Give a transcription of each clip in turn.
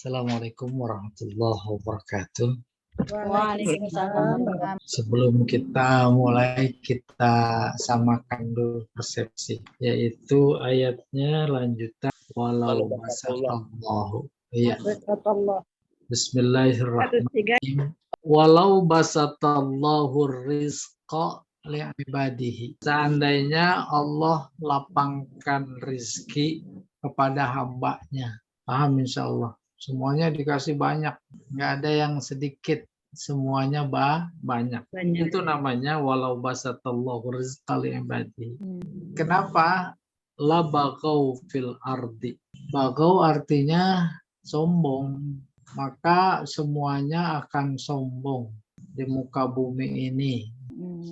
Assalamualaikum warahmatullahi wabarakatuh. Waalaikumsalam. Sebelum kita mulai, kita samakan dulu persepsi, yaitu ayatnya lanjutan walau basatallahu. Iya. Bismillahirrahmanirrahim. Walau basatallahu rizqa li'ibadihi. Seandainya Allah lapangkan rizki kepada hambanya. Paham insya Allah. Semuanya dikasih banyak. Nggak ada yang sedikit. Semuanya banyak. Itu namanya walau basatallahu rizqa li'ibadihi. Kenapa? La bagau fil ardi. Bagau artinya sombong. Maka semuanya akan sombong di muka bumi ini.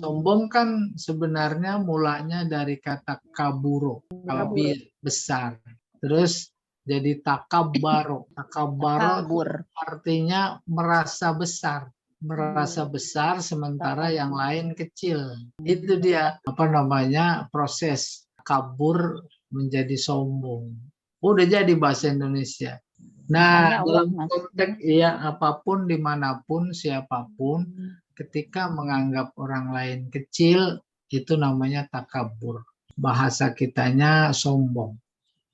Sombong kan sebenarnya mulanya dari kata kaburo, kabir, besar. Terus jadi takabaro. Takabaro artinya merasa besar. Merasa besar sementara yang lain kecil. Itu dia proses kabur menjadi sombong. Udah jadi bahasa Indonesia. Nah, dalam konteks apapun, dimanapun, siapapun, ketika menganggap orang lain kecil, itu namanya takabur. Bahasa kitanya sombong.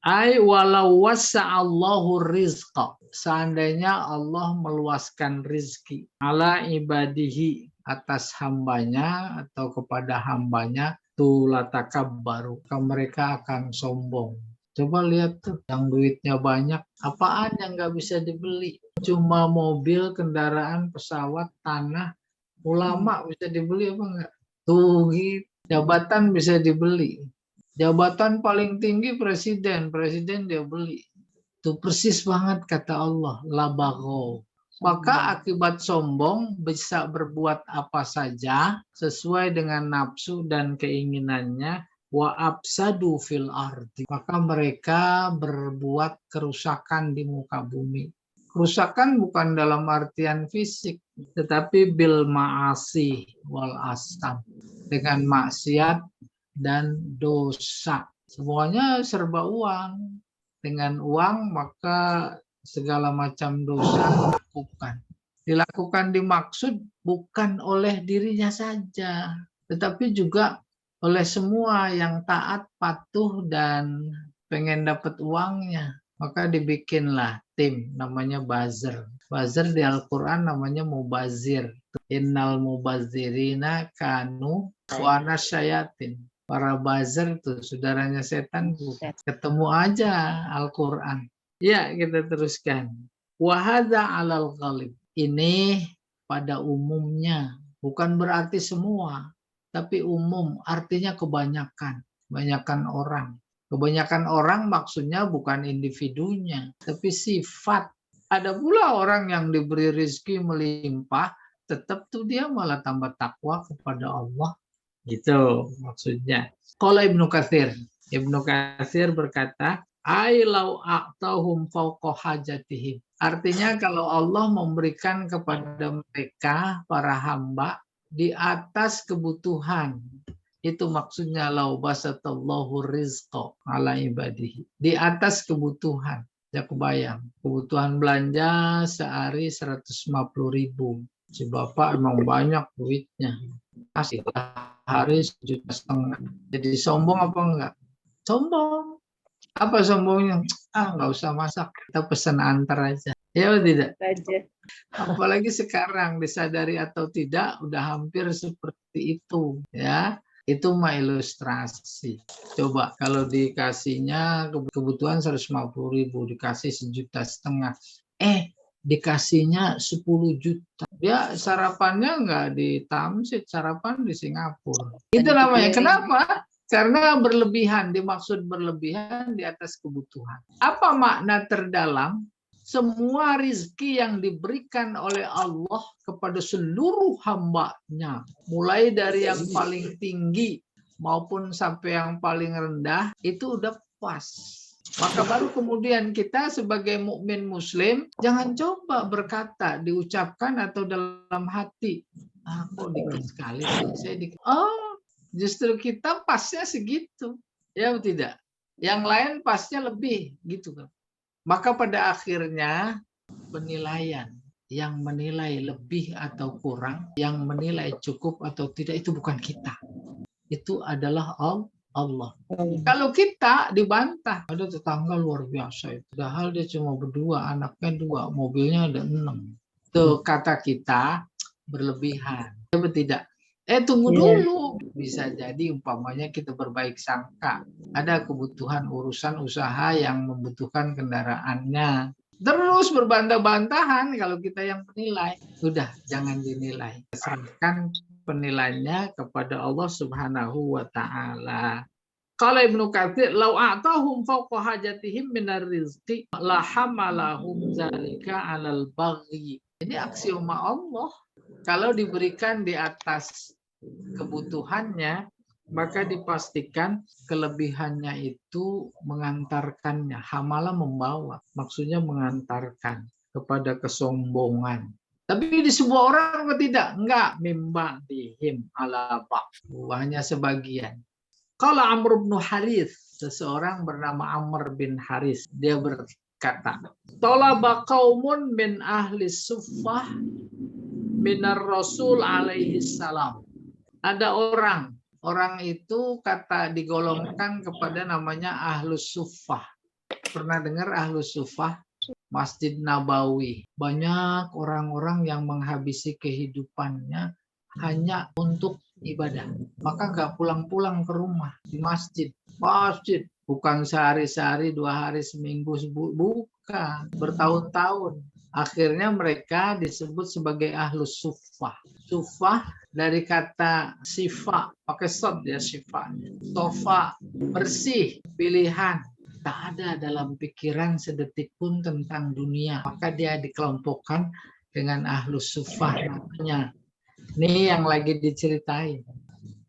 Ai walau wasa'allahu rizqa. Seandainya Allah meluaskan rizki ala ibadihi, atas hambanya atau kepada hambanya, tulatakabbaru, mereka akan sombong. Coba lihat tuh, yang duitnya banyak, apaan yang nggak bisa dibeli? Cuma mobil, kendaraan, pesawat, tanah. Ulama bisa dibeli apa enggak? Tuh, jabatan bisa dibeli. Jabatan paling tinggi presiden dia beli. Itu persis banget kata Allah, labagho. Maka akibat sombong bisa berbuat apa saja sesuai dengan nafsu dan keinginannya. Wa absadu fil ardi. Maka mereka berbuat kerusakan di muka bumi. Kerusakan bukan dalam artian fisik, tetapi bil ma'asi wal asam. Dengan maksiat dan dosa. Semuanya serba uang. Dengan uang maka segala macam dosa dilakukan. Dilakukan dimaksud bukan oleh dirinya saja, tetapi juga oleh semua yang taat, patuh, dan pengen dapat uangnya. Maka dibikinlah tim namanya buzzer. Buzzer di Al-Quran namanya mubazir. Innal mubazirina kanu ikhwana syayatin. Para buzzer tuh saudaranya setan. Ketemu aja Al-Quran. Ya, kita teruskan. Wahada alal ghalib. Ini pada umumnya. Bukan berarti semua. Tapi umum, artinya kebanyakan. Kebanyakan orang. Kebanyakan orang maksudnya bukan individunya, tapi sifat. Ada pula orang yang diberi rezeki melimpah, tetap tuh dia malah tambah takwa kepada Allah. Gitu maksudnya. Qala Ibnu Katsir. Ibnu Katsir berkata, ai lau a'tahum fauqa hajatihim. Artinya kalau Allah memberikan kepada mereka, para hamba, di atas kebutuhan. Itu maksudnya lau basatallahu rizqa ala ibadihi. Di atas kebutuhan. Ya kebayang. Kebutuhan belanja sehari 150.000. Si bapak emang banyak duitnya. Kasih hari 1,5 juta. Jadi sombong apa enggak? Sombong. Apa sombongnya? Nggak usah masak. Kita pesan antar aja. Ya tidak? Apalagi sekarang disadari atau tidak udah hampir seperti itu ya. Itu mah ilustrasi. Coba kalau dikasihnya kebutuhan 150.000 dikasih 1,5 juta. Dikasihnya 10 juta. Ya sarapannya nggak di Tamsit, sarapan di Singapura. Itu namanya. Kenapa? Karena berlebihan, dimaksud berlebihan di atas kebutuhan. Apa makna terdalam? Semua rizki yang diberikan oleh Allah kepada seluruh hambanya, mulai dari yang paling tinggi maupun sampai yang paling rendah, itu udah pas. Maka baru kemudian kita sebagai mukmin muslim, jangan coba berkata, diucapkan atau dalam hati, kok dikit sekali saya dikit. Justru kita pasnya segitu, ya tidak? Yang lain pasnya lebih, gitu kan? Maka pada akhirnya penilaian. Yang menilai lebih atau kurang, yang menilai cukup atau tidak, itu bukan kita. Itu adalah Allah. Kalau kita dibantah, ada tetangga luar biasa itu. Padahal dia cuma berdua, anaknya 2, mobilnya ada 6. Tuh kata kita berlebihan. Betul tidak? Tunggu dulu. Bisa jadi umpamanya kita berbaik sangka. Ada kebutuhan urusan usaha yang membutuhkan kendaraannya. Terus berbantah-bantahan kalau kita yang menilai. Sudah, jangan dinilai. Serahkan penilaiannya kepada Allah Subhanahu wa taala. Qala Ibnu Katsir, "Lau a'tahum fawqa hajatihim minar rizqi la hamalahum zalika 'alal baghi." Ini aksioma Allah. Kalau diberikan di atas kebutuhannya, maka dipastikan kelebihannya itu mengantarkannya. Hamala membawa, maksudnya mengantarkan kepada kesombongan. Tapi di sebuah orang tidak? Enggak. Mimba dihim ala ba'du. Hanya sebagian. Kalau Amr bin Harith, seseorang bernama Amr bin Harith, dia berkata, "Talaba qaumun min ahli suffah minar Rasul alaihi salam." Ada orang itu kata digolongkan kepada namanya Ahlus Suffah. Pernah dengar Ahlus Suffah? Masjid Nabawi. Banyak orang-orang yang menghabisi kehidupannya hanya untuk ibadah. Maka nggak pulang-pulang ke rumah, di masjid. Masjid. Bukan sehari-sehari, 2 hari, seminggu, bukan. Bertahun-tahun. Akhirnya mereka disebut sebagai Ahlus Suffah. Suffah dari kata sifa, pakai sod ya sifatnya. Sofa, bersih, pilihan. Tak ada dalam pikiran sedetik pun tentang dunia. Maka dia dikelompokkan dengan Ahlus Suffah namanya. Ini yang lagi diceritain.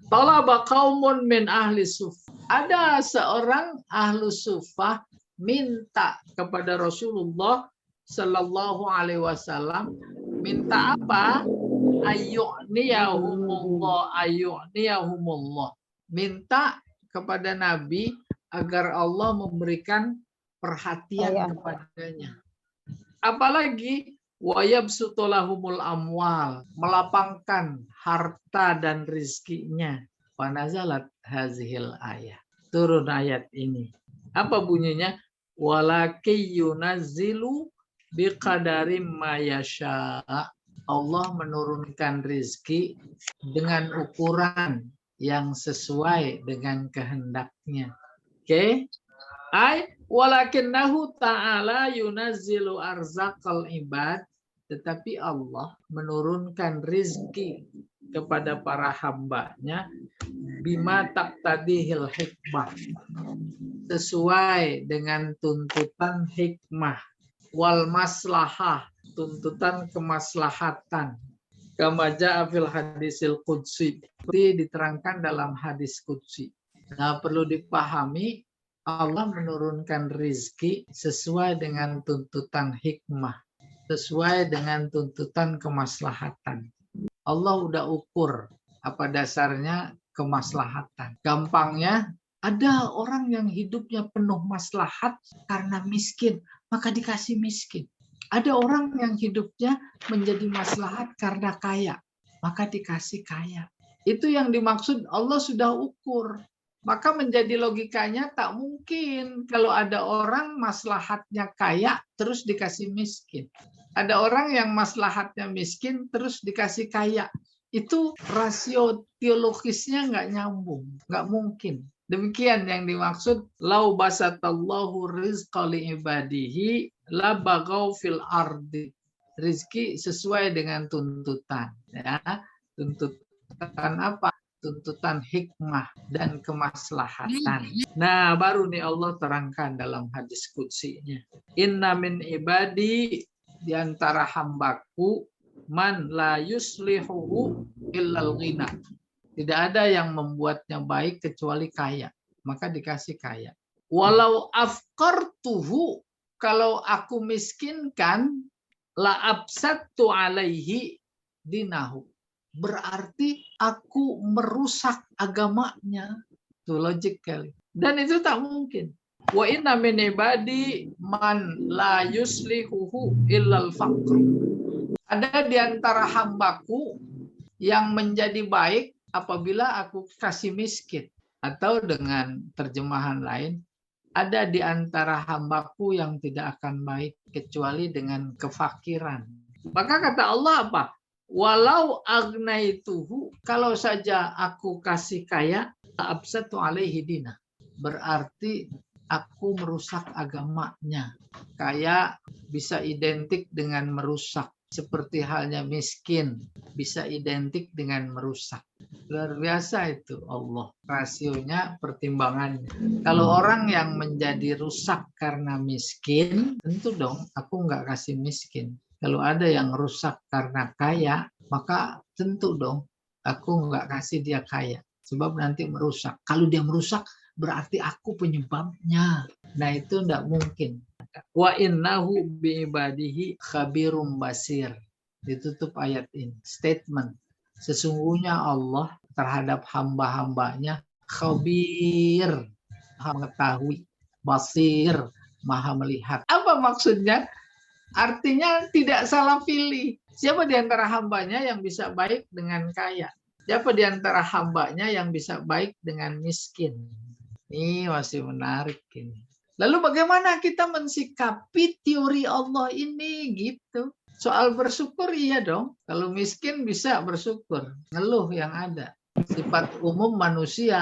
Talaba qaumun min ahli suffah. Ada seorang Ahlus Suffah minta kepada Rasulullah Sallallahu Alaihi Wasallam, minta apa? Ayyu'niyahumullah. Minta kepada Nabi agar Allah memberikan perhatian kepadanya. Apalagi wayabsutulahumul amwal, melapangkan harta dan rizkinya. Panazalat hazihil ayat. Turun ayat ini. Apa bunyinya? Walaki yunazzilu biqadarim ma yasha. Allah menurunkan rizki dengan ukuran yang sesuai dengan kehendaknya. Oke? Ai walakinnahu ta'ala yunazzilu arzaqal ibad, tetapi Allah menurunkan rizki kepada para hambanya bima taqtadihil hikmah, sesuai dengan tuntutan hikmah, wal maslahah, tuntutan kemaslahatan. Kama ja'a fil hadisil qudsi, seperti diterangkan dalam hadis qudsi. Nah, perlu dipahami, Allah menurunkan rizki sesuai dengan tuntutan hikmah, sesuai dengan tuntutan kemaslahatan. Allah udah ukur apa dasarnya kemaslahatan. Gampangnya, ada orang yang hidupnya penuh maslahat karena miskin, maka dikasih miskin. Ada orang yang hidupnya menjadi maslahat karena kaya, maka dikasih kaya. Itu yang dimaksud Allah sudah ukur. Maka menjadi logikanya tak mungkin kalau ada orang maslahatnya kaya terus dikasih miskin. Ada orang yang maslahatnya miskin terus dikasih kaya. Itu rasio teologisnya nggak nyambung, nggak mungkin. Demikian yang dimaksud lau basatallahu rizqa li ibadihi la bagau fil ardi. Rizki sesuai dengan tuntutan, ya. Tuntutan apa? Tuntutan hikmah dan kemaslahatan. Nah, baru nih Allah terangkan dalam hadis qudsinya. Inna min ibadi, di antara hambaku, man la yuslihuhu illal ghina. Tidak ada yang membuatnya baik kecuali kaya. Maka dikasih kaya. Walau afqartuhu, kalau aku miskinkan, la absattu alaihi dinahu. Berarti aku merusak agamanya. Itu logic kali. Dan itu tak mungkin. Wa inna min ibadi man la yuslihuhu illal faqr. Ada di antara hambaku yang menjadi baik apabila aku kasih miskin. Atau dengan terjemahan lain, ada di antara hambaku yang tidak akan baik kecuali dengan kefakiran. Maka kata Allah apa? Walau agnaituhu, kalau saja aku kasih kaya, absatu alaihi dina. Berarti aku merusak agamanya. Kaya bisa identik dengan merusak. Seperti halnya miskin bisa identik dengan merusak. Luar biasa itu Allah. Rasionya, pertimbangannya. Kalau orang yang menjadi rusak karena miskin, tentu dong aku nggak kasih miskin. Kalau ada yang rusak karena kaya, maka tentu dong aku nggak kasih dia kaya. Sebab nanti merusak. Kalau dia merusak, berarti aku penyebabnya. Nah itu nggak mungkin. Wa innahu bi'ibadihi khabirum basir. Ditutup ayat ini. Statement. Sesungguhnya Allah terhadap hamba-hambanya khabir, maha mengetahui, basir, maha melihat. Apa maksudnya? Artinya tidak salah pilih. Siapa di antara hambanya yang bisa baik dengan kaya? Siapa di antara hambanya yang bisa baik dengan miskin? Ini masih menarik ini. Lalu bagaimana kita mensikapi teori Allah ini gitu? Soal bersyukur iya dong. Kalau miskin bisa bersyukur. Ngeluh yang ada. Sifat umum manusia.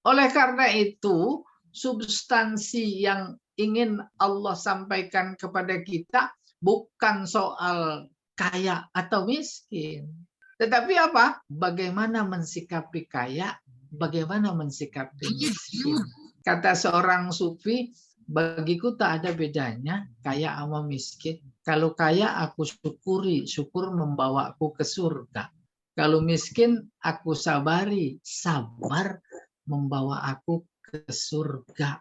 Oleh karena itu, substansi yang ingin Allah sampaikan kepada kita bukan soal kaya atau miskin. Tetapi apa? Bagaimana mensikapi kaya, bagaimana mensikapi miskin. Kata seorang sufi, bagiku tak ada bedanya kaya sama miskin. Kalau kaya aku syukuri, syukur membawaku ke surga. Kalau miskin aku sabari, sabar membawa aku ke surga.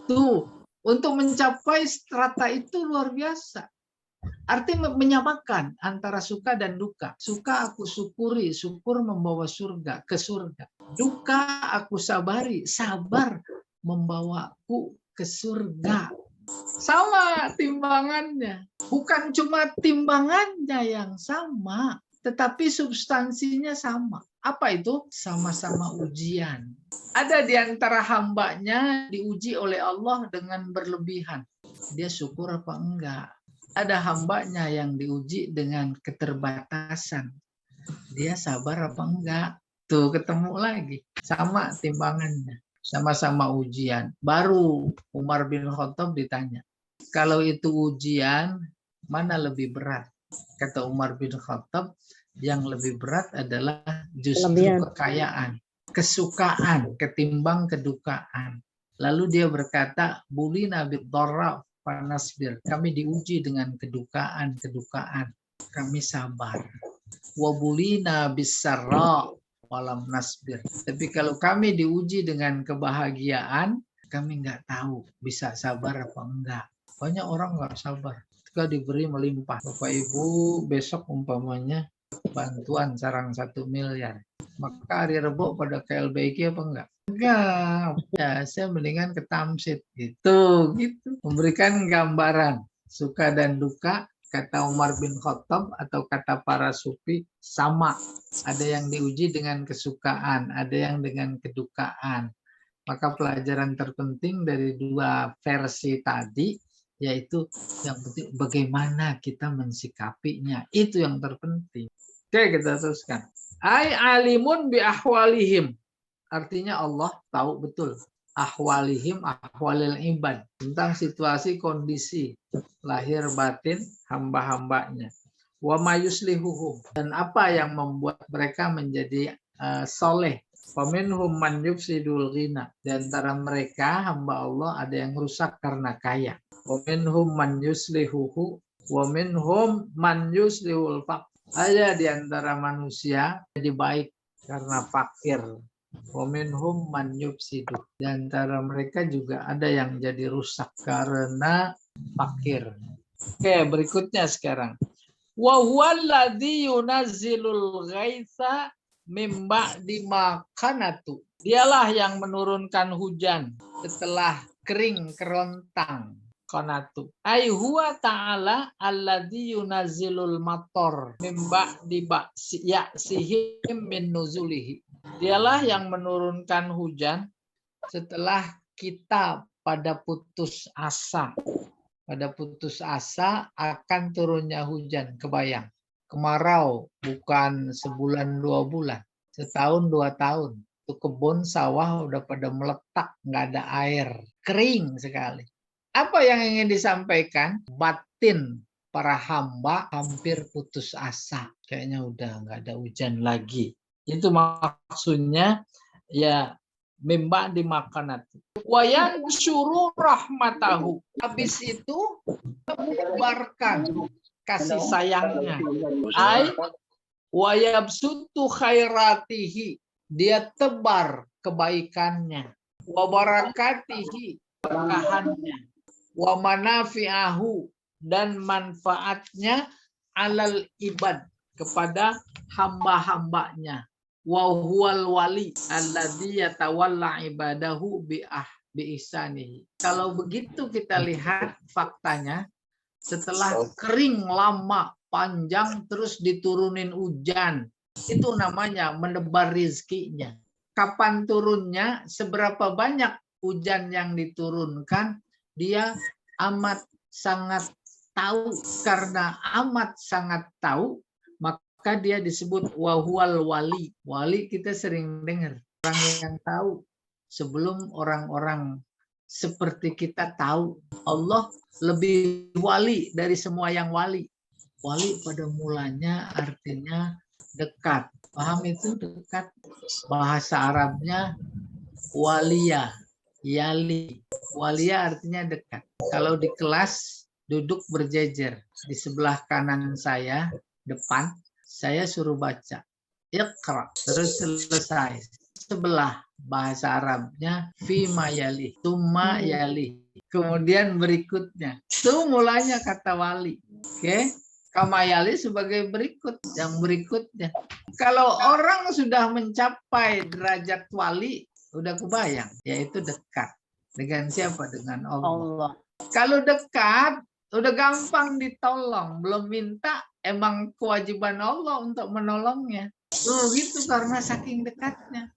Tuh, untuk mencapai strata itu luar biasa. Artinya menyamakan antara suka dan duka. Suka aku syukuri, syukur membawa surga ke surga. Duka aku sabari, sabar membawaku ke surga. Sama timbangannya. Bukan cuma timbangannya yang sama, tetapi substansinya sama. Apa itu? Sama-sama ujian. Ada di antara hambanya diuji oleh Allah dengan berlebihan. Dia syukur apa enggak? Ada hambanya yang diuji dengan keterbatasan. Dia sabar apa enggak? Tuh ketemu lagi. Sama timbangannya. Sama-sama ujian. Baru Umar bin Khattab ditanya, kalau itu ujian, mana lebih berat? Kata Umar bin Khattab, yang lebih berat adalah justru kekayaan, kesukaan, ketimbang kedukaan. Lalu dia berkata, bulina bid-dharra fanasbir. Kami diuji dengan kedukaan. Kami sabar. Wa bulina bis-sarra walam nasbir. Tapi kalau kami diuji dengan kebahagiaan, kami nggak tahu bisa sabar apa enggak. Banyak orang nggak sabar. Ketika diberi melimpah. Bapak Ibu besok umpamanya bantuan sarang 1 miliar. Maka hari Rebo pada KLBIK apa enggak? Enggak. Ya, saya mendingan ke Tamsit gitu. Memberikan gambaran suka dan duka. Kata Umar bin Khattab atau kata para sufi sama. Ada yang diuji dengan kesukaan, ada yang dengan kedukaan. Maka pelajaran terpenting dari dua versi tadi yaitu yang penting bagaimana kita mensikapinya. Itu yang terpenting. Oke, kita teruskan. Ai alimun bi ahwalihim. Artinya Allah tahu betul ahwalihim, ahwalil ibad, tentang situasi kondisi lahir batin hamba-hambanya. Wa mayuslihuhum, dan apa yang membuat mereka menjadi soleh. Faminhum man yufsidul ghina, di antara mereka hamba Allah ada yang rusak karena kaya. Wa minhum man yuslihuhu wa minhum man yuslihul faqr. Ada di antara manusia jadi baik karena fakir. Waminhum man yufsidu. Di antara mereka juga ada yang jadi rusak karena fakir. Oke, berikutnya sekarang. Wa huwallazi yunazzilul ghaitsa mim ba'di ma qanatu. Dialah yang menurunkan hujan setelah kering, kerontang. Qanatu. Ai huwa ta'ala alladzi yunazzilul mator mimba diba ya'sihim min nuzulihi. Dialah yang menurunkan hujan setelah kita pada putus asa. Pada putus asa akan turunnya hujan. Kebayang. Kemarau bukan sebulan 2 bulan. Setahun 2 tahun. Itu kebun sawah udah pada meletak. Nggak ada air. Kering sekali. Apa yang ingin disampaikan? Batin para hamba hampir putus asa. Kayaknya udah nggak ada hujan lagi. Itu maksudnya ya mimba dimakan. Wayan syuru rahmatahu. Habis itu menyebarkan kasih sayangnya. Ai wayabsutu khairatihi. Dia tebar kebaikannya. Wabarakatihi. Berkahannya. Wa manafi'ahu dan manfaatnya alal ibad kepada hamba-hambanya. Wa huwal wali alladzi yatawalla ibadahu bi ihsanihi. Kalau begitu kita lihat faktanya, setelah kering lama panjang terus diturunin hujan, itu namanya menebar rizkinya. Kapan turunnya, seberapa banyak hujan yang diturunkan, dia amat sangat tahu. Karena amat sangat tahu, maka dia disebut wahual wali. Wali kita sering dengar. Orang yang tahu sebelum orang-orang seperti kita tahu. Allah lebih wali dari semua yang wali. Wali pada mulanya artinya dekat. Paham itu dekat? Bahasa Arabnya waliyah. Yali. Walia artinya dekat. Kalau di kelas duduk berjejer. Di sebelah kanan saya, depan, saya suruh baca. Iqra. Terus selesai. Sebelah bahasa Arabnya fima yali. Tumma yali. Kemudian berikutnya. Itu mulanya kata wali. Oke. Kamayali sebagai berikut. Yang berikutnya. Kalau orang sudah mencapai derajat wali, udah kebayang, yaitu dekat. Dengan siapa? Dengan Allah. Kalau dekat, udah gampang ditolong. Belum minta, emang kewajiban Allah untuk menolongnya. Gitu karena saking dekatnya.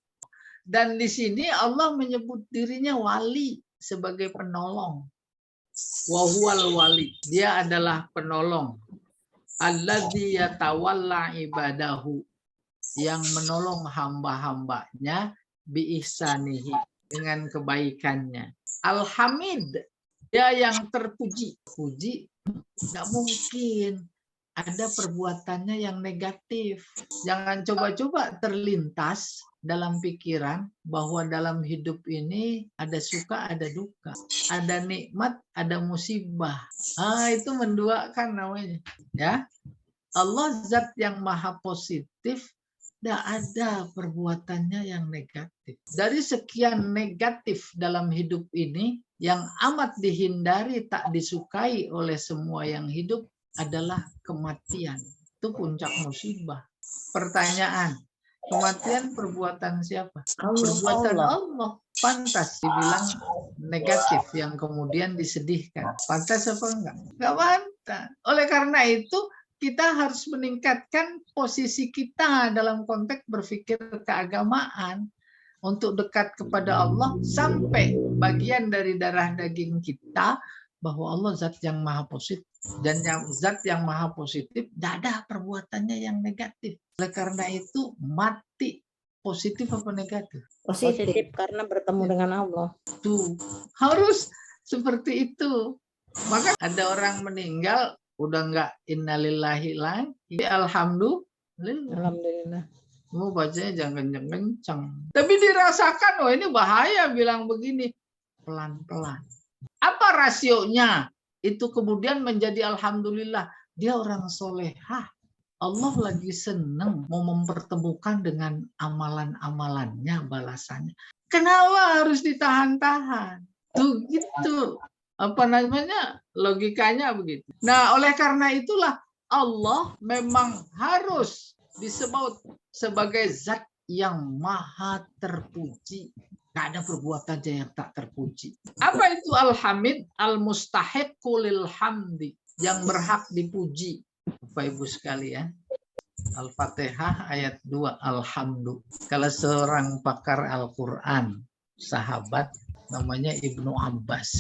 Dan di sini Allah menyebut dirinya wali sebagai penolong. Wahuwal wali. Dia adalah penolong. Alladzi yatawalla ibadahu. Yang menolong hamba-hambanya biihsanihi, dengan kebaikannya. Alhamid, dia yang terpuji. Puji, nggak mungkin ada perbuatannya yang negatif. Jangan coba-coba terlintas dalam pikiran bahwa dalam hidup ini ada suka, ada duka, ada nikmat, ada musibah. Itu menduakan namanya. Ya, Allah zat yang maha positif. Tidak ada perbuatannya yang negatif. Dari sekian negatif dalam hidup ini, yang amat dihindari, tak disukai oleh semua yang hidup adalah kematian. Itu puncak musibah. Pertanyaan, kematian perbuatan siapa? Perbuatan Allah. Pantas dibilang negatif yang kemudian disedihkan. Pantas apa enggak? Enggak pantas. Oleh karena itu, kita harus meningkatkan posisi kita dalam konteks berpikir keagamaan untuk dekat kepada Allah sampai bagian dari darah daging kita bahwa Allah zat yang maha positif, dan yang zat yang maha positif tidak ada perbuatannya yang negatif. Oleh karena itu mati positif apa negatif? Positif karena bertemu dengan Allah. Tuh harus seperti itu. Maka ada orang meninggal udah nggak innalillahi lagi, alhamdulillah. Mau bacanya jangan kencang. Tapi dirasakan, ini bahaya bilang begini. Pelan-pelan. Apa rasionya? Itu kemudian menjadi alhamdulillah. Dia orang solehah. Allah lagi senang mau mempertemukan dengan amalan-amalannya, balasannya. Kenapa harus ditahan-tahan? Tuh gitu. Apa namanya, logikanya begitu. Nah, oleh karena itulah Allah memang harus disebut sebagai zat yang maha terpuji. Nggak ada perbuatannya yang tak terpuji. Apa itu Al-Hamid? Al-mustahiqqu lil hamdi, yang berhak dipuji. Bapak Ibu sekalian, Al-Fatihah ayat 2, Alhamdu. Kalau seorang pakar Al-Quran, sahabat namanya Ibnu Abbas.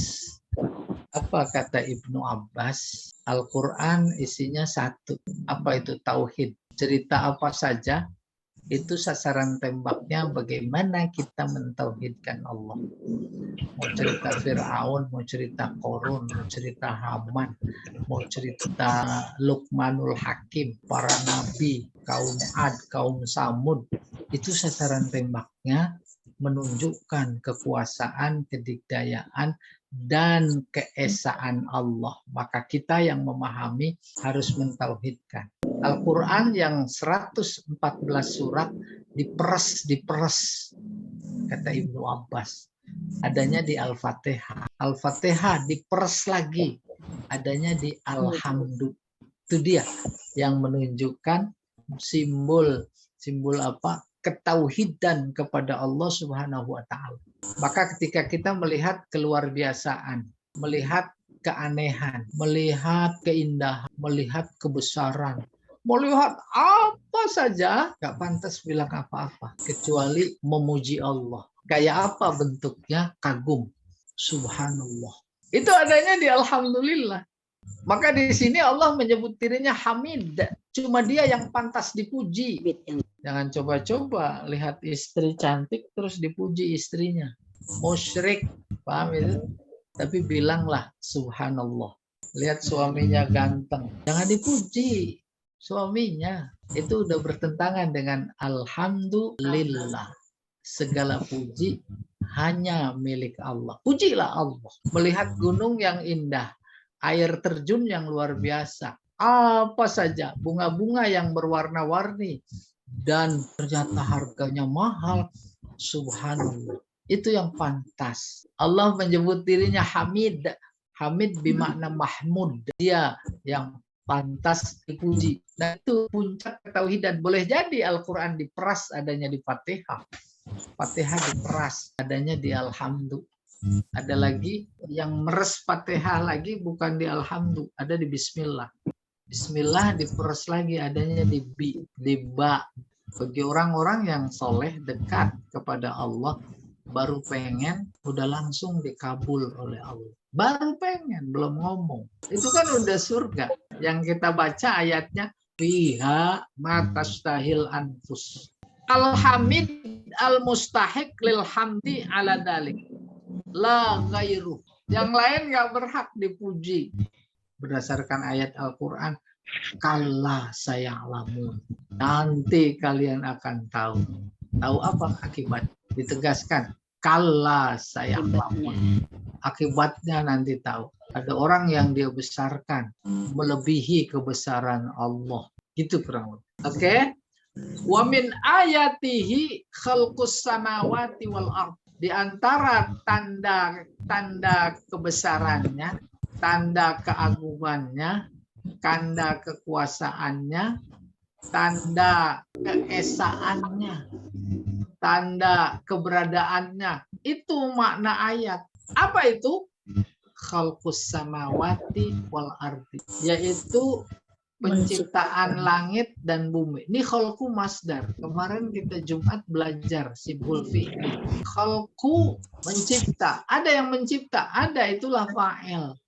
Apa kata Ibnu Abbas? Al-Quran isinya satu. Apa itu tauhid? Cerita apa saja, itu sasaran tembaknya bagaimana kita mentauhidkan Allah. Mau cerita Fir'aun, mau cerita Korun, mau cerita Haman, mau cerita Luqmanul Hakim, para nabi, kaum Ad, kaum Samud, itu sasaran tembaknya menunjukkan kekuasaan, kedikdayaan, dan keesaan Allah. Maka kita yang memahami harus mentauhidkan. Al-Quran yang 114 surat diperes, kata Ibnu Abbas. Adanya di Al-Fatihah. Al-Fatihah diperes lagi, adanya di Alhamdu. Itu dia yang menunjukkan simbol apa? Ketauhidan kepada Allah Subhanahu wa taala. Maka ketika kita melihat keluar biasaan, melihat keanehan, melihat keindahan, melihat kebesaran, melihat apa saja, gak pantas bilang apa-apa kecuali memuji Allah. Kayak apa bentuknya? Kagum. Subhanallah. Itu adanya di Alhamdulillah. Maka di sini Allah menyebut dirinya Hamid. Cuma dia yang pantas dipuji. Jangan coba-coba lihat istri cantik terus dipuji istrinya. Musyrik, paham itu? Tapi bilanglah Subhanallah. Lihat suaminya ganteng, jangan dipuji suaminya. Itu udah bertentangan dengan Alhamdulillah. Segala puji hanya milik Allah. Pujilah Allah. Melihat gunung yang indah, air terjun yang luar biasa, apa saja, bunga-bunga yang berwarna-warni, dan ternyata harganya mahal. Subhanallah. Itu yang pantas. Allah menyebut dirinya Hamid. Hamid bermakna Mahmud. Dia yang pantas dipuji. Dan itu puncak ketauhidan. Boleh jadi Al-Quran diperas adanya di Fatihah. Fatihah diperas adanya di Alhamdu. Ada lagi yang meres Fatihah lagi bukan di Alhamdu, ada di Bismillah. Bismillah diperas lagi adanya di Ba. Bagi orang-orang yang soleh dekat kepada Allah, baru pengen udah langsung dikabul oleh Allah. Baru pengen, belum ngomong. Itu kan udah surga. Yang kita baca ayatnya, fiha matastahil anfus. Al-Hamid al-mustahiq lil hamdi ala dalik. La ghairu. Yang lain nggak berhak dipuji. Berdasarkan ayat Al-Quran, kalla saya'lamun. Nanti kalian akan tahu. Tahu apa akibat? Ditegaskan, kalla saya'lamun. Akibatnya nanti tahu. Ada orang yang dia besarkan melebihi kebesaran Allah. Gitu kurang lebih. Oke? Wa min ayatihi khalqus samawati wal ardh. Di antara tanda kebesarannya, tanda keagungannya, tanda kekuasaannya, tanda keesaannya, tanda keberadaannya. Itu makna ayat. Apa itu? Khalqus samawati wal ardi, yaitu penciptaan langit dan bumi. Ini khalqu masdar. Kemarin kita Jumat belajar sibul fi'li. Khalqu mencipta. Ada yang mencipta, ada, itulah fa'il.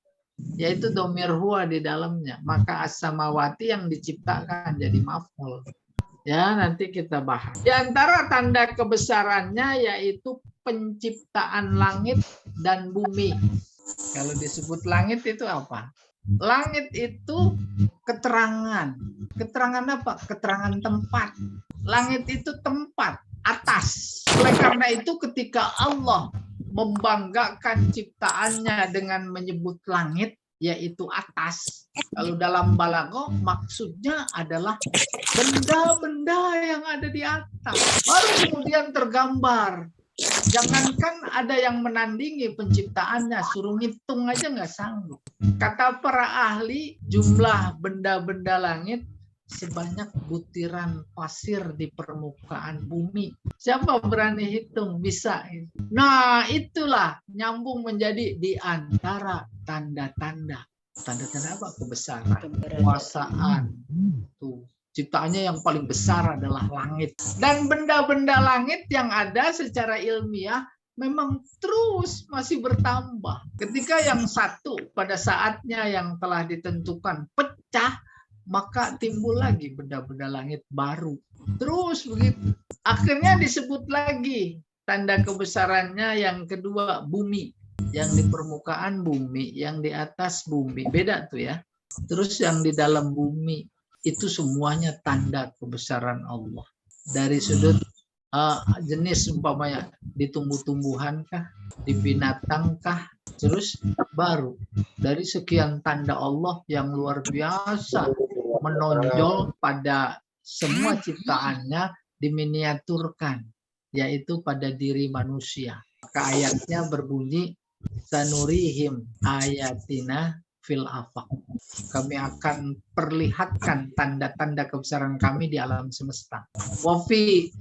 Yaitu dhamir huwa di dalamnya. Maka as-samawati yang diciptakan jadi maf'ul. Ya, nanti kita bahas. Di antara tanda kebesarannya yaitu penciptaan langit dan bumi. Kalau disebut langit itu apa? Langit itu keterangan. Keterangan apa? Keterangan tempat. Langit itu tempat, atas. Oleh karena itu ketika Allah membanggakan ciptaannya dengan menyebut langit, yaitu atas. Kalau dalam balaghah maksudnya adalah benda-benda yang ada di atas. Baru kemudian tergambar. Jangankan ada yang menandingi penciptaannya, suruh ngitung aja nggak sanggup. Kata para ahli, jumlah benda-benda langit sebanyak butiran pasir di permukaan bumi. Siapa berani hitung? Bisa. Nah, itulah nyambung menjadi di antara tanda-tanda. Tanda-tanda apa? Kebesaran, kekuasaan. Tuh. Ciptaannya yang paling besar adalah langit. Dan benda-benda langit yang ada secara ilmiah memang terus masih bertambah. Ketika yang satu pada saatnya yang telah ditentukan pecah, maka timbul lagi benda-benda langit baru. Terus begitu. Akhirnya disebut lagi tanda kebesarannya yang kedua, bumi. Yang di permukaan bumi, yang di atas bumi. Beda tuh ya. Terus yang di dalam bumi, itu semuanya tanda kebesaran Allah. Dari sudut jenis umpamanya di tumbuh-tumbuhan kah, di binatang kah, terus baru dari sekian tanda Allah yang luar biasa menonjol pada semua ciptaannya diminiaturkan, yaitu pada diri manusia. Maka ayatnya berbunyi sanurihim ayatina fil afaq. Kami akan perlihatkan tanda-tanda kebesaran kami di alam semesta. Wafi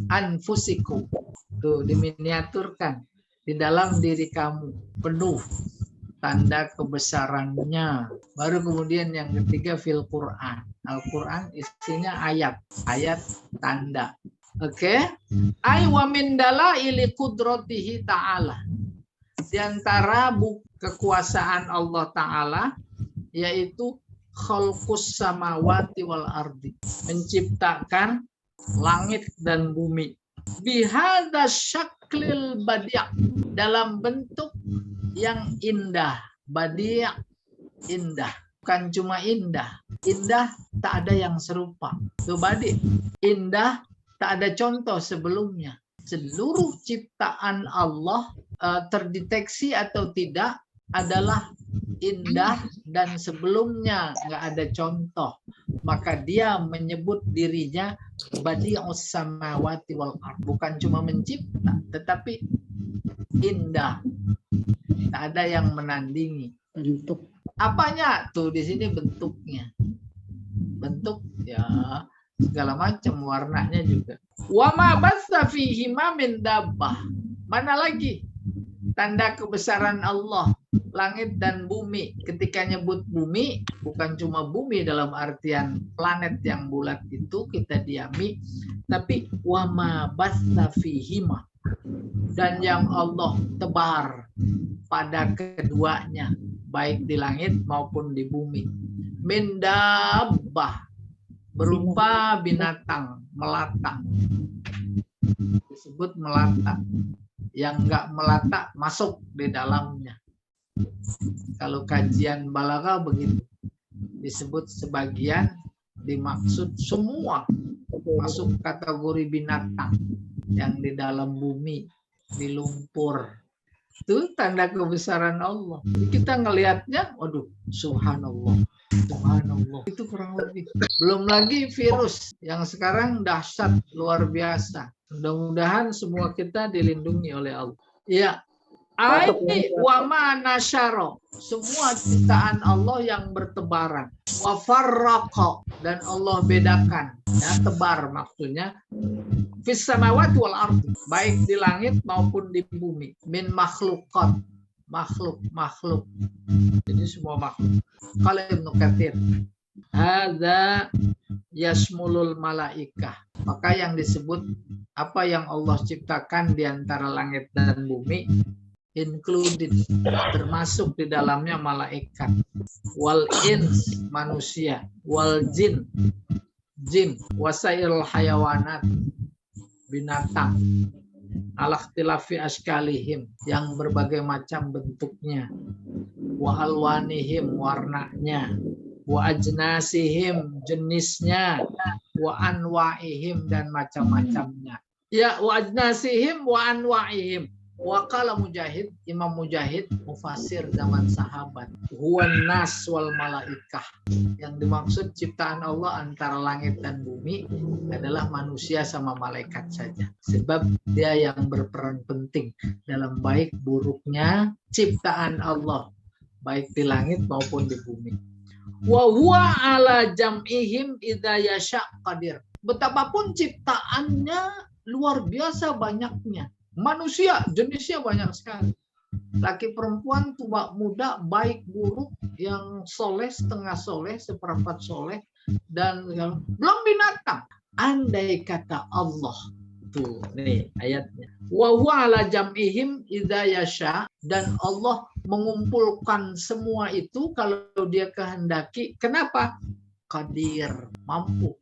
anfusikum, tuh diminiaturkan di dalam diri kamu penuh tanda kebesarannya. Baru kemudian yang ketiga fil Quran. Al-Quran isinya ayat tanda. Oke? Ay wa min dalaili qudratihi ta'ala. Di antara kekuasaan Allah Ta'ala yaitu khalqus samawati wal ardi, menciptakan langit dan bumi. Bihadza syaklil badi', dalam bentuk yang indah. Badi' indah, bukan cuma indah. Indah tak ada yang serupa. Itu badi'. Indah tak ada contoh sebelumnya. Seluruh ciptaan Allah terdeteksi atau tidak adalah indah dan sebelumnya nggak ada contoh. Maka dia menyebut dirinya badi'us samawati wal ard, bukan cuma mencipta tetapi indah. Tak ada yang menandingi. Bentuk. Apanya? Tuh di sini bentuknya. Bentuk ya segala macam, warnanya juga. Wa ma bassa fihi ma min dabbah. Mana lagi tanda kebesaran Allah, langit dan bumi. Ketika nyebut bumi, bukan cuma bumi dalam artian planet yang bulat itu kita diami, tapi wa ma bassa fihi ma, dan yang Allah tebar pada keduanya, baik di langit maupun di bumi. Min dabbah, berupa binatang melata, disebut melata. Yang enggak melata masuk di dalamnya. Kalau kajian balaghah begitu, disebut sebagian, dimaksud semua masuk kategori binatang yang di dalam bumi, di lumpur. Itu tanda kebesaran Allah. Kita ngelihatnya, waduh, subhanallah, subhanallah. Itu kurang lebih. Belum lagi virus yang sekarang dahsyat, luar biasa. Mudah-mudahan semua kita dilindungi oleh Allah. Ya, aini wa ma nasyara, semua ciptaan Allah yang bertebaran. Wa farraqa, dan Allah bedakan. Ya, tebar maksudnya fis samawati wal ardi, baik di langit maupun di bumi. Min makhluqat, makhluk. Jadi semua makhluk. Qala Ibnu Katsir, hadza yasmulul malaikah. Maka yang disebut apa yang Allah ciptakan di antara langit dan bumi included, termasuk di dalamnya malaikat, wal ins, manusia, wal jin, wasairul hayawanat, binatang, alakhtilafi askalihim, yang berbagai macam bentuknya, wa alwanihim, warnanya, wa ajnasihim, jenisnya, wa anwa'ihim, dan macam-macamnya. Ya, wa ajnasihim wa anwa'ihim. Wa qala Mujahid, Imam Mujahid, mufasir zaman sahabat, huwan nas wal malaikah. Yang dimaksud ciptaan Allah antara langit dan bumi adalah manusia sama malaikat saja. Sebab dia yang berperan penting dalam baik buruknya ciptaan Allah, baik di langit maupun di bumi. Wa huwa ala jam'ihim idza yasha qadir. Betapapun ciptaannya luar biasa banyaknya. Manusia jenisnya banyak sekali. Laki perempuan, tua muda, baik buruk, yang soleh, setengah soleh, seperempat soleh, dan belum binatang. Andai kata Allah, tuh nih ayatnya, wa huwa ala jam'ihim idza yasha, dan Allah mengumpulkan semua itu kalau dia kehendaki. Kenapa? Qadir, mampu.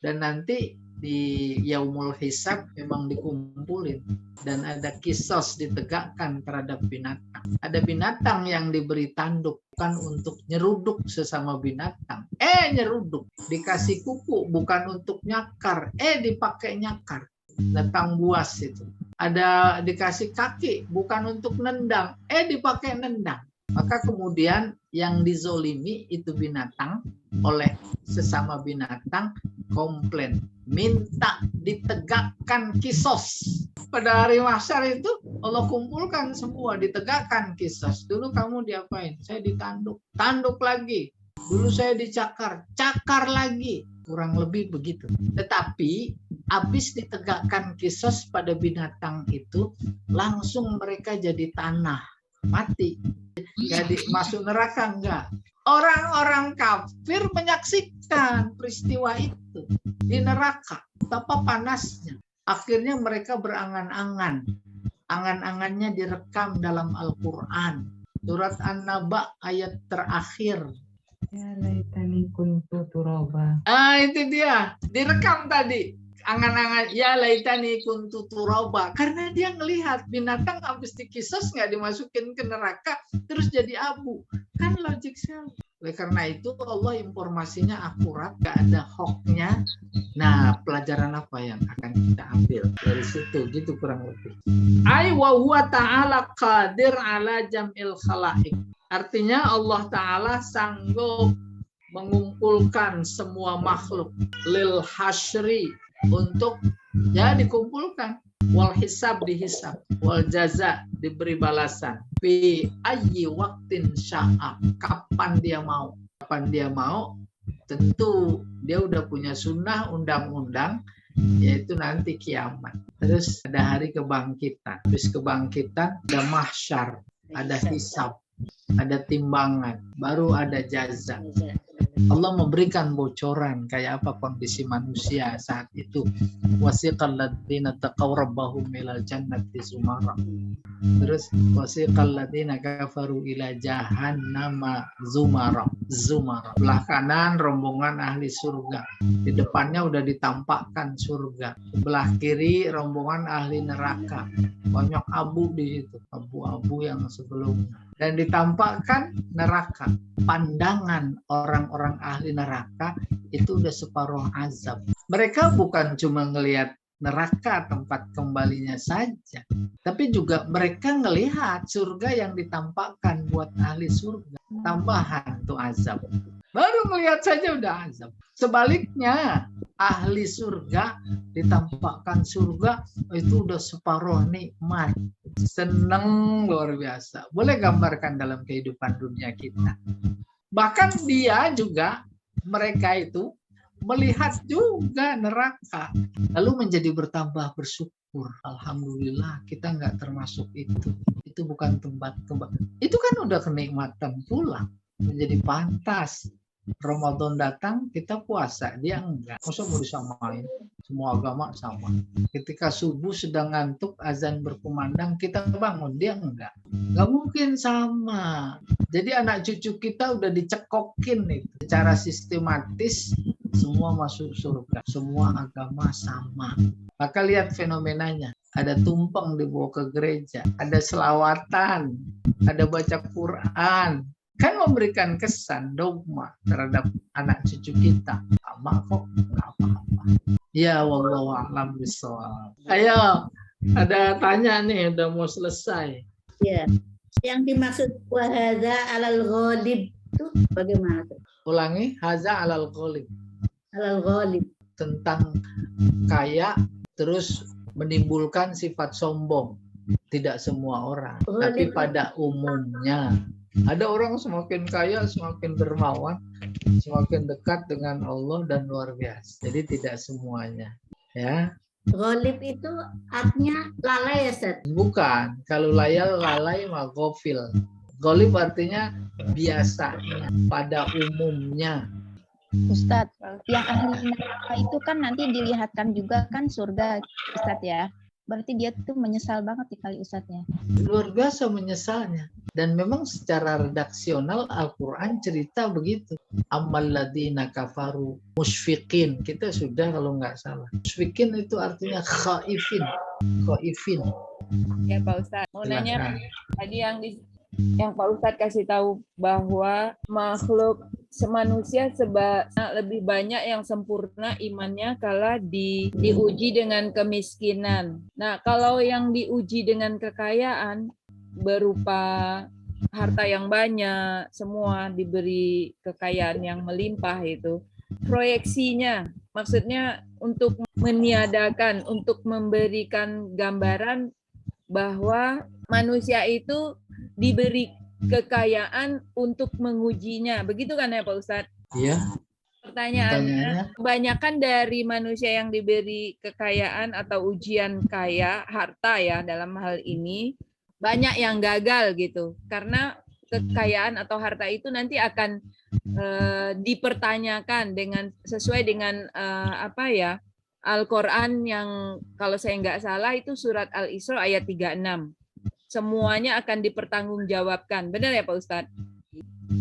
Dan nanti di yaumul hisab memang dikumpulin, dan ada kisos ditegakkan terhadap binatang. Ada binatang yang diberi tanduk bukan untuk nyeruduk sesama binatang, nyeruduk. Dikasih kuku bukan untuk nyakar, dipakai nyakar. Datang buas itu. Ada dikasih kaki bukan untuk nendang, dipakai nendang. Maka kemudian yang dizolimi itu binatang oleh sesama binatang komplain, minta ditegakkan kisos. Pada hari mahsyar itu Allah kumpulkan semua, ditegakkan kisos. Dulu kamu diapain? Saya ditanduk, tanduk lagi. Dulu saya dicakar, cakar lagi. Kurang lebih begitu. Tetapi habis ditegakkan kisos pada binatang itu, langsung mereka jadi tanah, mati. Jadi masuk neraka enggak? Orang-orang kafir menyaksikan peristiwa itu di neraka, betapa panasnya. Akhirnya mereka berangan-angan. Angan-angannya direkam dalam Al-Quran. Surat An-Naba ayat terakhir. Ya laitani kuntu turaba. Itu dia. Direkam tadi. Angan-angan, ya laitani kuntu turaba. Karena dia ngelihat binatang habis dikisos nggak dimasukin ke neraka, terus jadi abu. Kan logik sekali. Oleh karena itu Allah informasinya akurat, nggak ada hoaxnya. Nah, pelajaran apa yang akan kita ambil dari situ? Gitu kurang lebih. Ai wa huwa ta'ala qadir ala jam'il khalaik. Artinya Allah Ta'ala sanggup mengumpulkan semua makhluk lil hasyri, untuk ya dikumpulkan, wal hisab dihisab, wal jaza diberi balasan, fi ayyi waqtin sya'a, kapan dia mau, tentu dia udah punya sunnah undang-undang, yaitu nanti kiamat. Terus ada hari kebangkitan, habis kebangkitan ada mahsyar, ada hisab, ada timbangan, baru ada jaza. Allah memberikan bocoran kayak apa kondisi manusia saat itu. Wasiqal ladzina taqaw rabbahum ilal jannati zumara. Terus wasiqal ladzina kafaru ila jahannama zumara. Sebelah kanan rombongan ahli surga. Di depannya udah ditampakkan surga. Sebelah kiri rombongan ahli neraka. Banyak abu di situ, abu-abu yang sebelumnya. Dan ditampakkan neraka. Pandangan orang-orang ahli neraka itu udah separuh azab. Mereka bukan cuma ngelihat neraka tempat kembalinya saja, tapi juga mereka ngelihat surga yang ditampakkan buat ahli surga. Tambahan tuh azab. Baru ngelihat saja udah azab. Sebaliknya ahli surga ditampakkan surga itu udah separuh nikmat. Seneng luar biasa. Boleh gambarkan dalam kehidupan dunia kita. Bahkan dia juga, mereka itu melihat juga neraka. Lalu menjadi bertambah bersyukur. Alhamdulillah kita nggak termasuk itu. Itu bukan tempat. Itu kan udah kenikmatan pula. Menjadi pantas. Ramadan datang kita puasa, dia enggak. Masa mau disamain? Semua agama sama. Ketika subuh sedang ngantuk, azan berkumandang, kita bangun, dia enggak. Enggak mungkin sama. Jadi anak cucu kita udah dicekokin nih, secara sistematis semua masuk surga, semua agama sama. Maka lihat fenomenanya. Ada tumpeng dibawa ke gereja, ada selawatan, ada baca Quran. Kan memberikan kesan dogma terhadap anak cucu kita. Sama kok, nggak apa-apa. Ya wallahu a'lam bishawab. Ayo, ada tanya nih, udah mau selesai. Ya. Yang dimaksud wahada alal ghalib itu bagaimana? Ulangi, haza alal ghalib. Alal ghalib. Tentang kaya terus menimbulkan sifat sombong. Tidak semua orang, tapi pada umumnya. Ada orang semakin kaya, semakin dermawan, semakin dekat dengan Allah dan luar biasa. Jadi tidak semuanya. Ya, Ghalib itu artinya lalai ya, Ustaz? bukan. Kalau lalai mah ghafil. Ghalib artinya biasanya, pada umumnya. Ustadz, yang ahli neraka itu kan nanti dilihatkan juga kan surga, Ustadz ya. Berarti dia tuh menyesal banget nih kali Ustadz ya. Luar biasa menyesalnya. Dan memang secara redaksional Al-Quran cerita begitu. Ammal ladzina kafaru musyfiqin. Kita sudah kalau nggak salah. Musyfiqin itu artinya khaifin. Khaifin. Ya Pak Ustadz, mau nanya Silahkan. tadi yang Pak Ustadz kasih tahu bahwa makhluk manusia lebih banyak yang sempurna imannya kala diuji dengan kemiskinan. Nah, kalau yang diuji dengan kekayaan berupa harta yang banyak, semua diberi kekayaan yang melimpah itu, proyeksinya maksudnya untuk meniadakan, untuk memberikan gambaran bahwa manusia itu diberi kekayaan untuk mengujinya. Begitu kan ya Pak Ustadz? Iya. Pertanyaannya, kebanyakan dari manusia yang diberi kekayaan atau ujian kaya, harta ya dalam hal ini, banyak yang gagal gitu. Karena kekayaan atau harta itu nanti akan dipertanyakan sesuai dengan Al-Quran yang kalau saya nggak salah itu surat Al-Isra ayat 36. Semuanya akan dipertanggungjawabkan. Benar ya Pak Ustadz?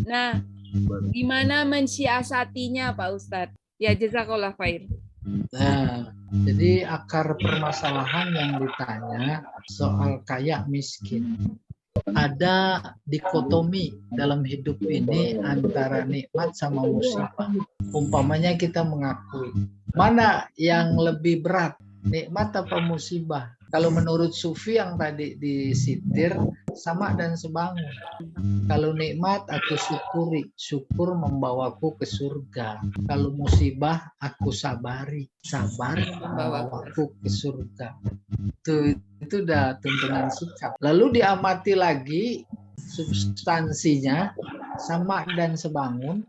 Nah, gimana mensiasatinya Pak Ustadz? Ya jazakallah khair. Nah, jadi akar permasalahan yang ditanya soal kaya miskin. Ada dikotomi dalam hidup ini antara nikmat sama musibah. Umpamanya kita mengakui mana yang lebih berat, nikmat atau musibah? Kalau menurut Sufi yang tadi disitir, sama dan sebangun. Kalau nikmat aku syukuri, syukur membawaku ke surga. Kalau musibah aku sabari, sabar membawaku ke surga. Itu udah tuntunan sikap. Lalu diamati lagi substansinya, sama dan sebangun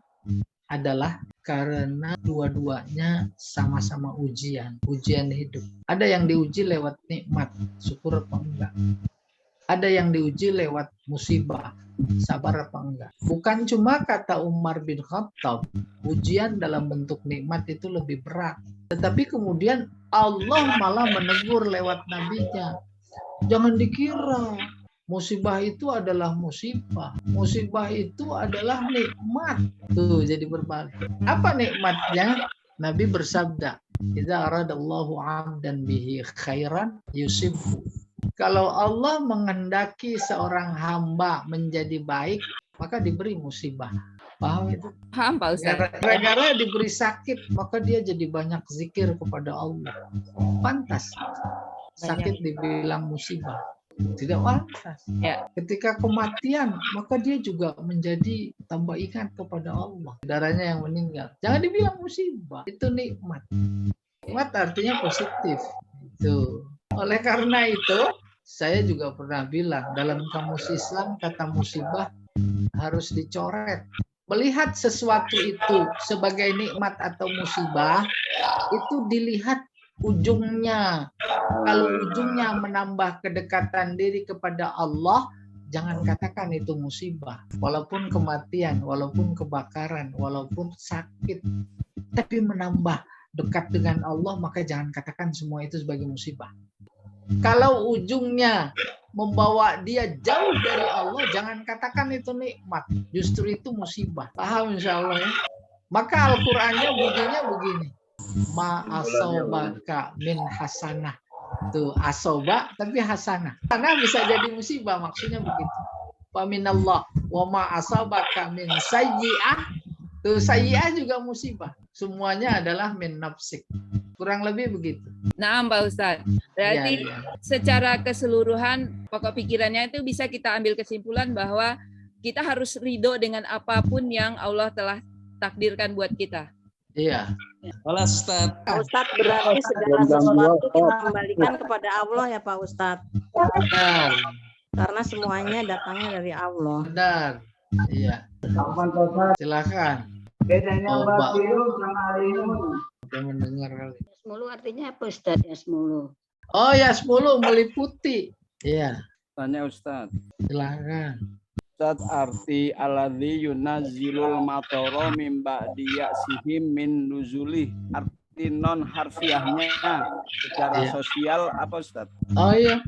adalah karena dua-duanya sama-sama ujian hidup. Ada yang diuji lewat nikmat, syukur apa enggak. Ada yang diuji lewat musibah, sabar apa enggak. Bukan cuma kata Umar bin Khattab, ujian dalam bentuk nikmat itu lebih berat. Tetapi kemudian Allah malah menegur lewat nabinya. Jangan dikira musibah itu adalah musibah. Musibah itu adalah nikmat. Tuh, jadi berbalik. Apa nikmatnya? Nabi bersabda, "Idza aradallahu 'abdan bihi khairan yusibhu." Kalau Allah menghendaki seorang hamba menjadi baik, maka diberi musibah. Paham itu? Paham Pak Ustadz? Gara-gara diberi sakit, maka dia jadi banyak zikir kepada Allah. Pantas. Sakit dibilang musibah. Tidak pantas. Ya. Ketika kematian, maka dia juga menjadi tambah ingat kepada Allah. Saudaranya yang meninggal. Jangan dibilang musibah. Itu nikmat. Nikmat artinya positif. Itu. Oleh karena itu, saya juga pernah bilang, dalam kamus Islam, kata musibah harus dicoret. Melihat sesuatu itu sebagai nikmat atau musibah, itu dilihat ujungnya. Kalau ujungnya menambah kedekatan diri kepada Allah, jangan katakan itu musibah. Walaupun kematian, walaupun kebakaran, walaupun sakit, tapi menambah dekat dengan Allah, maka jangan katakan semua itu sebagai musibah. Kalau ujungnya membawa dia jauh dari Allah, jangan katakan itu nikmat. Justru itu musibah. Paham insya Allah ya? Maka Al-Qur'annya bunyinya begini. Ma asobaka min hasanah. Tuh, asoba tapi hasanah. Karena bisa jadi musibah, maksudnya begitu. Wa minallah wa ma asobaka min sayyi'ah. Tuh, sayyi'ah juga musibah. Semuanya adalah min nafsik. Kurang lebih begitu. Nah, Pak Ustadz. Berarti secara keseluruhan pokok pikirannya itu bisa kita ambil kesimpulan bahwa kita harus ridho dengan apapun yang Allah telah takdirkan buat kita. Iya. Halo Ustaz. Pak Ustadz, berarti segala sesuatu kita kembalikan kepada Allah ya Pak Ustadz. Benar. Karena semuanya datangnya dari Allah. Benar. Iya. Silakan. Bedanya Oh, basiru sama alimun. Kita mendengar kali. Yasmulu artinya apa Ustaz? Yasmulu. Oh ya 10 meliputi. Iya. Tanya Ustaz. Silakan. Ustaz, arti alladzi yunazzilul matara min ba'di ya'sihim min nuzulih. Arti non harfiahnya secara Iya. sosial apa Ustaz? Oh iya.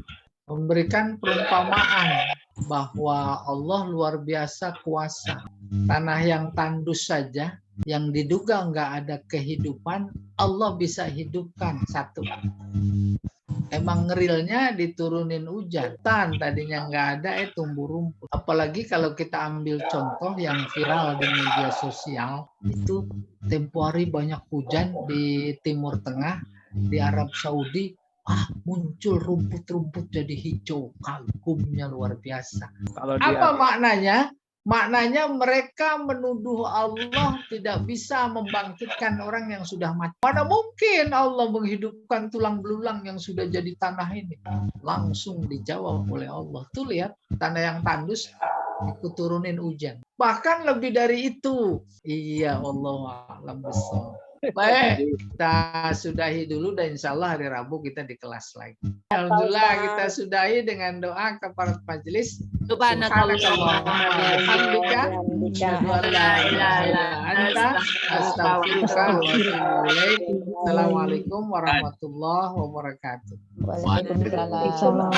Memberikan perumpamaan bahwa Allah luar biasa kuasa. Tanah yang tandus saja, yang diduga nggak ada kehidupan, Allah bisa hidupkan satu. Emang ngerilnya diturunin hujan. Tadinya nggak ada, tumbuh rumput. Apalagi kalau kita ambil contoh yang viral di media sosial, itu tempo hari banyak hujan di Timur Tengah, di Arab Saudi, muncul rumput-rumput jadi hijau, kagumnya luar biasa. Kalau Apa maknanya? Maknanya mereka menuduh Allah tidak bisa membangkitkan orang yang sudah mati. Mana mungkin Allah menghidupkan tulang belulang yang sudah jadi tanah ini? Langsung dijawab oleh Allah. Tuh lihat, tanah yang tandus ikut turunin hujan. Bahkan lebih dari itu. Iya, Allah a'lam bishawab. Baik, kita sudahi dulu dan insya Allah hari Rabu kita di kelas lagi. Alhamdulillah kita sudahi dengan doa kepada majelis. Subhanakallahumma wa bihamdika asyhadu an la ilaha illa anta astaghfiruka wa atubu ilaik. Assalamualaikum warahmatullahi wabarakatuh. Waalaikumsalam.